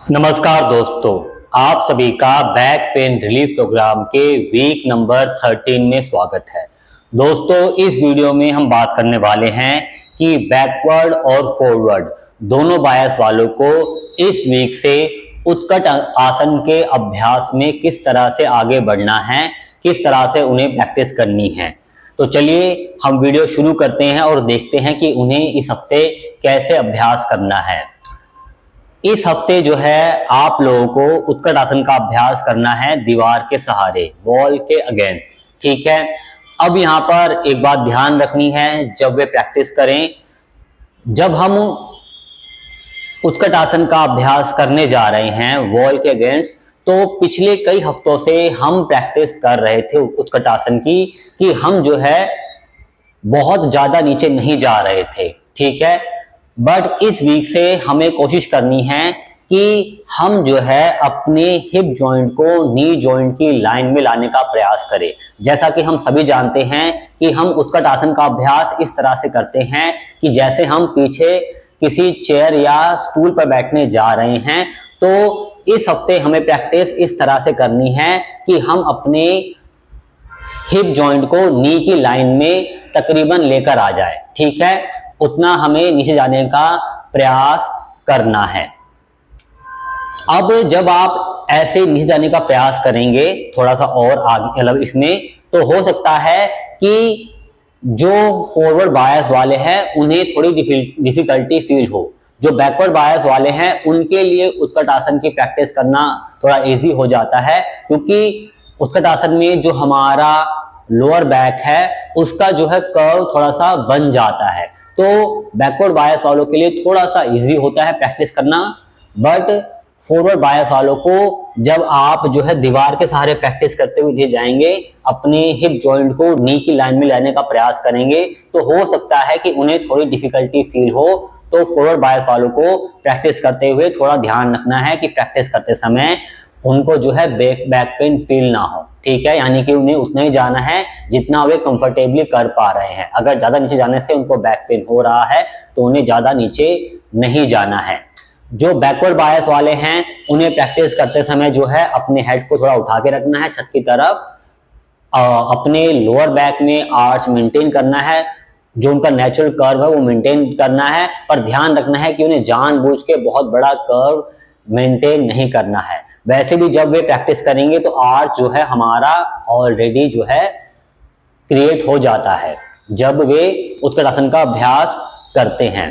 नमस्कार दोस्तों, आप सभी का बैक पेन रिलीफ प्रोग्राम के वीक नंबर 13 में स्वागत है। दोस्तों, इस वीडियो में हम बात करने वाले हैं कि बैकवर्ड और फॉरवर्ड दोनों बायस वालों को इस वीक से उत्कट आसन के अभ्यास में किस तरह से आगे बढ़ना है, किस तरह से उन्हें प्रैक्टिस करनी है। तो चलिए हम वीडियो शुरू करते हैं और देखते हैं कि उन्हें इस हफ्ते कैसे अभ्यास करना है। इस हफ्ते जो है आप लोगों को उत्कट आसन का अभ्यास करना है दीवार के सहारे, वॉल के अगेंस्ट। ठीक है, अब यहाँ पर एक बात ध्यान रखनी है जब वे प्रैक्टिस करें, जब हम उत्कट आसन का अभ्यास करने जा रहे हैं वॉल के अगेंस्ट, तो पिछले कई हफ्तों से हम प्रैक्टिस कर रहे थे उत्कट आसन की कि हम जो है बहुत ज्यादा नीचे नहीं जा रहे थे। ठीक है, बट इस वीक से हमें कोशिश करनी है कि हम जो है अपने हिप जॉइंट को नी जॉइंट की लाइन में लाने का प्रयास करें। जैसा कि हम सभी जानते हैं कि हम उत्कट आसन का अभ्यास इस तरह से करते हैं कि जैसे हम पीछे किसी चेयर या स्टूल पर बैठने जा रहे हैं, तो इस हफ्ते हमें प्रैक्टिस इस तरह से करनी है कि हम अपने हिप जॉइंट को नी की लाइन में तकरीबन लेकर आ जाए। ठीक है, उतना हमें नीचे जाने का प्रयास करना है। अब जब आप ऐसे नीचे जाने का प्रयास करेंगे थोड़ा सा और आगे, मतलब इसमें, तो हो सकता है कि जो फॉरवर्ड बायस वाले हैं उन्हें थोड़ी डिफिकल्टी फील हो। जो बैकवर्ड बायस वाले हैं उनके लिए उत्कट आसन की प्रैक्टिस करना थोड़ा इजी हो जाता है, क्योंकि उत्कट आसन में जो हमारा लोअर बैक है उसका जो है कर्व थोड़ा सा बन जाता है, तो बैकवर्ड बायस वालों के लिए थोड़ा सा इजी होता है प्रैक्टिस करना। बट फॉरवर्ड बायस वालों को जब आप जो है दीवार के सहारे प्रैक्टिस करते हुए जाएंगे, अपने हिप जॉइंट को नी की लाइन में लाने का प्रयास करेंगे, तो हो सकता है कि उन्हें थोड़ी डिफिकल्टी फील हो। तो फॉरवर्ड बायस वालों को प्रैक्टिस करते हुए थोड़ा ध्यान रखना है कि प्रैक्टिस करते समय उनको जो है बैक पेन फील ना हो। ठीक है, यानी कि उन्हें उतना ही जाना है जितना वे कंफर्टेबली कर पा रहे हैं। अगर ज्यादा नीचे जाने से उनको बैक पेन हो रहा है तो उन्हें ज्यादा नीचे नहीं जाना है। जो बैकवर्ड बायस वाले हैं उन्हें प्रैक्टिस करते समय जो है अपने हेड को थोड़ा उठा के रखना है छत की तरफ, अपने लोअर बैक में आर्च मेंटेन करना है, जो उनका नेचुरल कर्व है वो मेंटेन करना है, पर ध्यान रखना है कि उन्हें जानबूझ के बहुत बड़ा कर्व मेंटेन नहीं करना है। वैसे भी जब वे प्रैक्टिस करेंगे तो आर्च जो है हमारा ऑलरेडी जो है क्रिएट हो जाता है जब वे उत्कट आसन का अभ्यास करते हैं।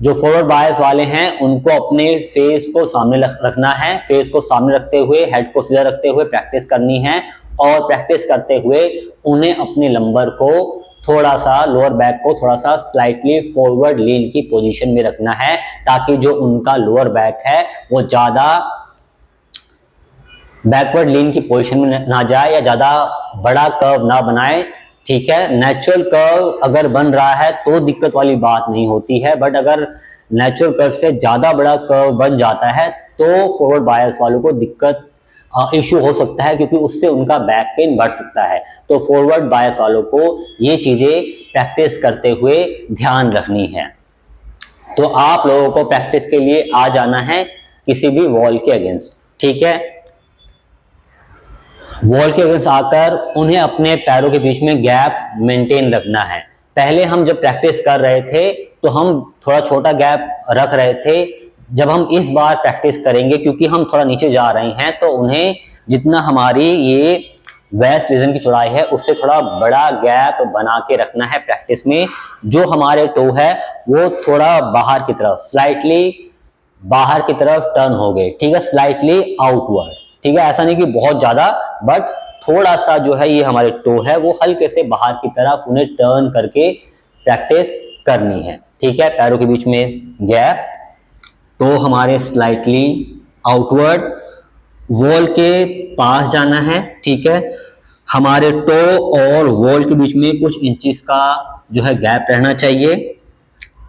जो फॉरवर्ड बायस वाले हैं उनको अपने फेस को सामने रखना है, फेस को सामने रखते हुए, हेड को सीधा रखते हुए प्रैक्टिस करनी है, और प्रैक्टिस करते हुए उन्हें अपने लंबर को थोड़ा सा, लोअर बैक को थोड़ा सा स्लाइटली फॉरवर्ड लीन की पोजीशन में रखना है, ताकि जो उनका लोअर बैक है वो ज्यादा बैकवर्ड लीन की पोजीशन में ना जाए या ज्यादा बड़ा कर्व ना बनाए। ठीक है, नेचुरल कर्व अगर बन रहा है तो दिक्कत वाली बात नहीं होती है, बट अगर नेचुरल कर्व से ज्यादा बड़ा कर्व बन जाता है तो फॉरवर्ड बायस वालों को दिक्कत इश्यू हो सकता है, क्योंकि उससे उनका बैक पेन बढ़ सकता है। तो फॉरवर्ड बायस वालों को ये चीजें प्रैक्टिस करते हुए ध्यान रखनी है। तो आप लोगों को प्रैक्टिस के लिए आ जाना है किसी भी वॉल के अगेंस्ट। ठीक है, वॉल के अगेंस्ट आकर उन्हें अपने पैरों के बीच में गैप मेंटेन रखना है। पहले हम जब प्रैक्टिस कर रहे थे तो हम थोड़ा छोटा गैप रख रहे थे। जब हम इस बार प्रैक्टिस करेंगे, क्योंकि हम थोड़ा नीचे जा रहे हैं, तो उन्हें जितना हमारी ये वेस्ट रीजन की चौड़ाई है उससे थोड़ा बड़ा गैप बना के रखना है प्रैक्टिस में। जो हमारे टो है वो थोड़ा बाहर की तरफ, स्लाइटली बाहर की तरफ टर्न हो गए। ठीक है, स्लाइटली आउटवर्ड। ठीक है, ऐसा नहीं कि बहुत ज्यादा, बट थोड़ा सा जो है ये हमारे टो है वो हल्के से बाहर की तरफ उन्हें टर्न करके प्रैक्टिस करनी है। ठीक है, पैरों के बीच में गैप, टो हमारे स्लाइटली आउटवर्ड, वॉल के पास जाना है। ठीक है, हमारे टो और वॉल के बीच में कुछ इंचेस का जो है गैप रहना चाहिए।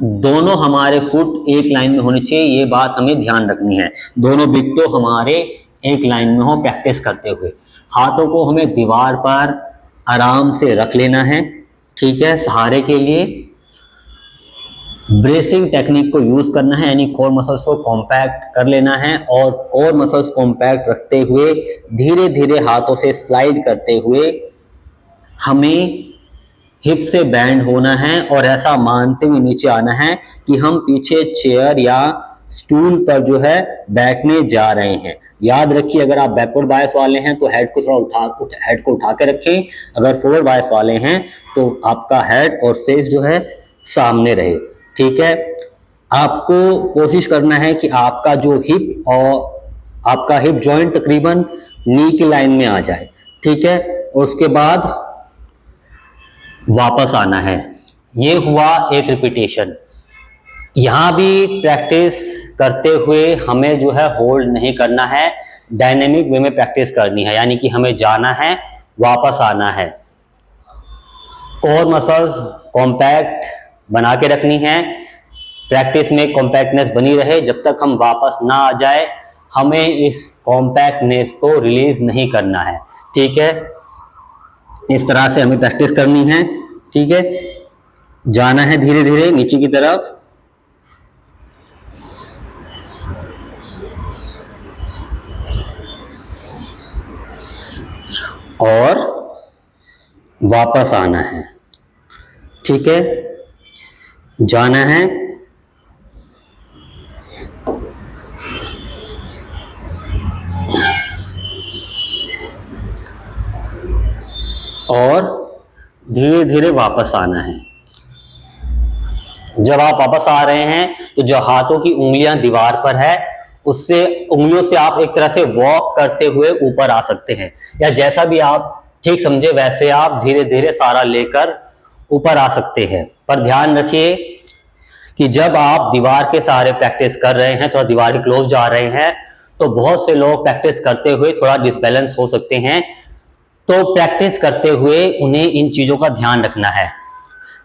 दोनों हमारे फुट एक लाइन में होने चाहिए, ये बात हमें ध्यान रखनी है। दोनों बिग टो हमारे एक लाइन में हो प्रैक्टिस करते हुए। हाथों को हमें दीवार पर आराम से रख लेना है। ठीक है, सहारे के लिए। ब्रेसिंग टेक्निक को यूज करना है, यानी कोर मसल्स को कॉम्पैक्ट कर लेना है और कोर मसल्स कॉम्पैक्ट रखते हुए धीरे धीरे हाथों से स्लाइड करते हुए हमें हिप से बैंड होना है और ऐसा मानते हुए नीचे आना है कि हम पीछे चेयर या स्टूल पर जो है बैठने जा रहे हैं। याद रखिए, अगर आप बैकवर्ड बायस वाले हैं तो हेड को थोड़ा हेड को उठा के रखें, अगर फॉरवर्ड बायस वाले हैं तो आपका हेड और फेस जो है सामने रहे। ठीक है, आपको कोशिश करना है कि आपका जो हिप और आपका हिप जॉइंट तकरीबन नी की लाइन में आ जाए। ठीक है, उसके बाद वापस आना है। ये हुआ एक रिपीटेशन। यहाँ भी प्रैक्टिस करते हुए हमें जो है होल्ड नहीं करना है, डायनेमिक वे में प्रैक्टिस करनी है, यानी कि हमें जाना है, वापस आना है। कोर मसल्स कॉम्पैक्ट बना के रखनी है, प्रैक्टिस में कॉम्पैक्टनेस बनी रहे जब तक हम वापस ना आ जाए। हमें इस कॉम्पैक्टनेस को रिलीज नहीं करना है। ठीक है, इस तरह से हमें प्रैक्टिस करनी है। ठीक है, जाना है धीरे धीरे नीचे की तरफ और वापस आना है। ठीक है, जाना है और धीरे धीरे वापस आना है। जब आप वापस आ रहे हैं तो जो हाथों की उंगलियां दीवार पर है उससे उंगलियों से आप एक तरह से वॉक करते हुए ऊपर आ सकते हैं, या जैसा भी आप ठीक समझे वैसे आप धीरे धीरे सारा लेकर ऊपर आ सकते हैं। पर ध्यान रखिए कि जब आप दीवार के सहारे प्रैक्टिस कर रहे हैं, थोड़ा दीवार के क्लोज जा रहे हैं, तो बहुत से लोग प्रैक्टिस करते हुए थोड़ा डिसबैलेंस हो सकते हैं। तो प्रैक्टिस करते हुए उन्हें इन चीज़ों का ध्यान रखना है।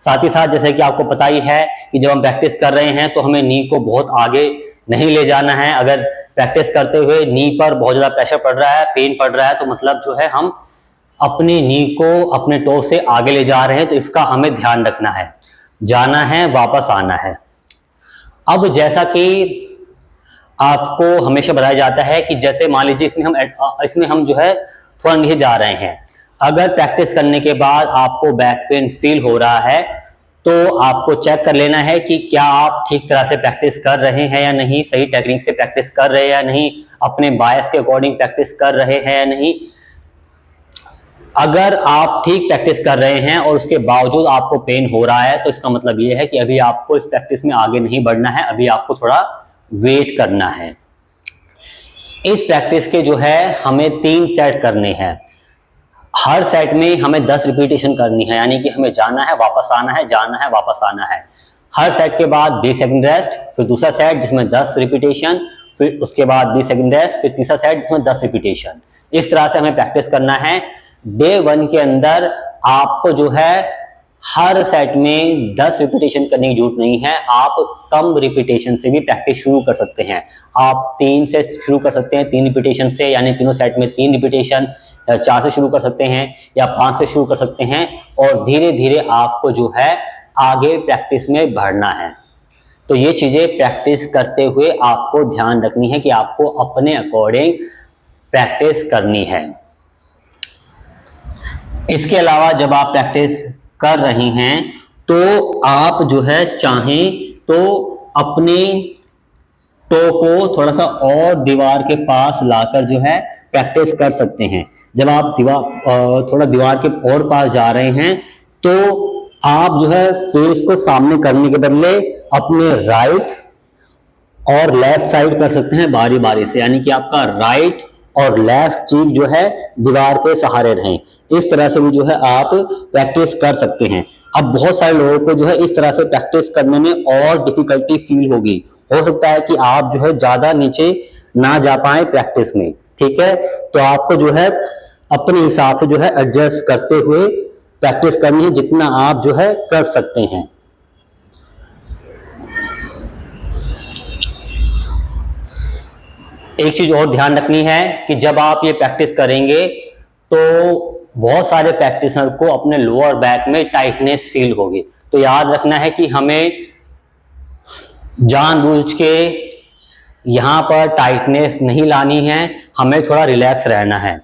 साथ ही साथ जैसे कि आपको पता ही है कि जब हम प्रैक्टिस कर रहे हैं तो हमें नी को बहुत आगे नहीं ले जाना है। अगर प्रैक्टिस करते हुए नी पर बहुत ज़्यादा प्रेशर पड़ रहा है, पेन पड़ रहा है, तो मतलब जो है हम अपनी नी को अपने टो से आगे ले जा रहे हैं, तो इसका हमें ध्यान रखना है। जाना है, वापस आना है। अब जैसा कि आपको हमेशा बताया जाता है कि जैसे मान लीजिए इसमें हम जो है थोड़ा नीचे जा रहे हैं, अगर प्रैक्टिस करने के बाद आपको बैक पेन फील हो रहा है तो आपको चेक कर लेना है कि क्या आप ठीक तरह से प्रैक्टिस कर रहे हैं या नहीं, सही टेक्निक से प्रैक्टिस कर रहे हैं या नहीं, अपने बायस के अकॉर्डिंग प्रैक्टिस कर रहे हैं या नहीं। अगर आप ठीक प्रैक्टिस कर रहे हैं और उसके बावजूद आपको पेन हो रहा है तो इसका मतलब ये है कि अभी आपको इस प्रैक्टिस में आगे नहीं बढ़ना है, अभी आपको थोड़ा वेट करना है। इस प्रैक्टिस के जो है हमें 3 सेट करने हैं। हर सेट में हमें 10 रिपीटेशन करनी है, यानी कि हमें जाना है, वापस आना है, जाना है, वापस आना है। हर सेट के बाद 20 सेकंड रेस्ट, फिर दूसरा सेट जिसमें 10 रिपीटेशन, फिर उसके बाद 20 सेकंड रेस्ट, फिर तीसरा सेट जिसमें 10 रिपीटेशन। इस तरह से हमें प्रैक्टिस करना है। डे 1 के अंदर आपको जो है हर सेट में 10 रिपीटेशन करने की जरूरत नहीं है, आप कम रिपीटेशन से भी प्रैक्टिस शुरू कर सकते हैं। आप 3 से शुरू कर सकते हैं, 3 रिपीटेशन से, यानी तीनों सेट में 3 रिपीटेशन, 4 से शुरू कर सकते हैं या 5 से शुरू कर सकते हैं, और धीरे धीरे आपको जो है आगे प्रैक्टिस में बढ़ना है। तो ये चीज़ें प्रैक्टिस करते हुए आपको ध्यान रखनी है कि आपको अपने अकॉर्डिंग प्रैक्टिस करनी है। इसके अलावा जब आप प्रैक्टिस कर रही हैं तो आप जो है चाहें तो अपने टो को थोड़ा सा और दीवार के पास लाकर जो है प्रैक्टिस कर सकते हैं। जब आप थोड़ा दीवार के और पास जा रहे हैं तो आप जो है फेस को सामने करने के बदले अपने राइट और लेफ्ट साइड कर सकते हैं बारी बारी से, यानी कि आपका राइट और लेफ्ट चीक जो है दीवार के सहारे रहें। इस तरह से भी जो है आप प्रैक्टिस कर सकते हैं। अब बहुत सारे लोगों को जो है इस तरह से प्रैक्टिस करने में और डिफिकल्टी फील होगी, हो सकता है कि आप जो है ज्यादा नीचे ना जा पाए प्रैक्टिस में। ठीक है, तो आपको जो है अपने हिसाब से जो है एडजस्ट करते हुए प्रैक्टिस करनी है, जितना आप जो है कर सकते हैं। एक चीज और ध्यान रखनी है कि जब आप ये प्रैक्टिस करेंगे तो बहुत सारे प्रैक्टिशनर को अपने लोअर बैक में टाइटनेस फील होगी। तो याद रखना है कि हमें जानबूझ के यहाँ पर टाइटनेस नहीं लानी है, हमें थोड़ा रिलैक्स रहना है।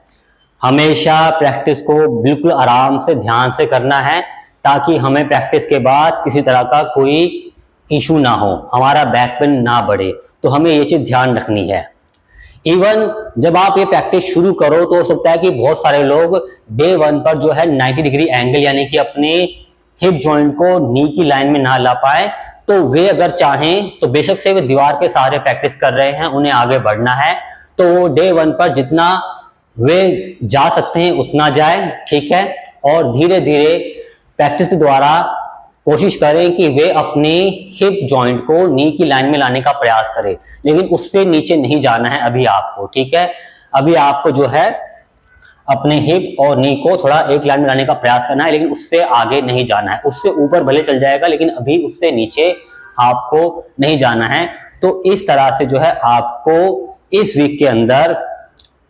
हमेशा प्रैक्टिस को बिल्कुल आराम से ध्यान से करना है ताकि हमें प्रैक्टिस के बाद किसी तरह का कोई इशू ना हो, हमारा बैक पेन ना बढ़े। तो हमें ये चीज़ ध्यान रखनी है। इवन जब आप ये प्रैक्टिस शुरू करो तो हो सकता है कि बहुत सारे लोग डे 1 पर जो है 90 डिग्री एंगल यानी कि अपने हिप जॉइंट को नी की लाइन में ना ला पाए, तो वे अगर चाहें तो बेशक से वे दीवार के सहारे प्रैक्टिस कर रहे हैं, उन्हें आगे बढ़ना है तो वो डे 1 पर जितना वे जा सकते हैं उतना जाए, ठीक है। और धीरे धीरे प्रैक्टिस के द्वारा कोशिश करें कि वे अपने हिप जॉइंट को नी की लाइन में लाने का प्रयास करें, लेकिन उससे नीचे नहीं जाना है अभी आपको, ठीक है। अभी आपको जो है अपने हिप और नी को थोड़ा एक लाइन में लाने का प्रयास करना है, लेकिन उससे आगे नहीं जाना है। उससे ऊपर भले चल जाएगा लेकिन अभी उससे नीचे आपको नहीं जाना है। तो इस तरह से जो है आपको इस वीक के अंदर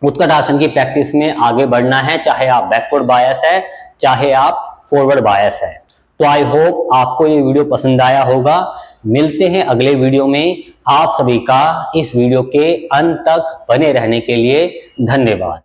उत्कट आसन की प्रैक्टिस में आगे बढ़ना है, चाहे आप बैकवर्ड बायस है चाहे आप फॉरवर्ड बायस है। तो आई होप आपको ये वीडियो पसंद आया होगा। मिलते हैं अगले वीडियो में। आप सभी का इस वीडियो के अंत तक बने रहने के लिए धन्यवाद।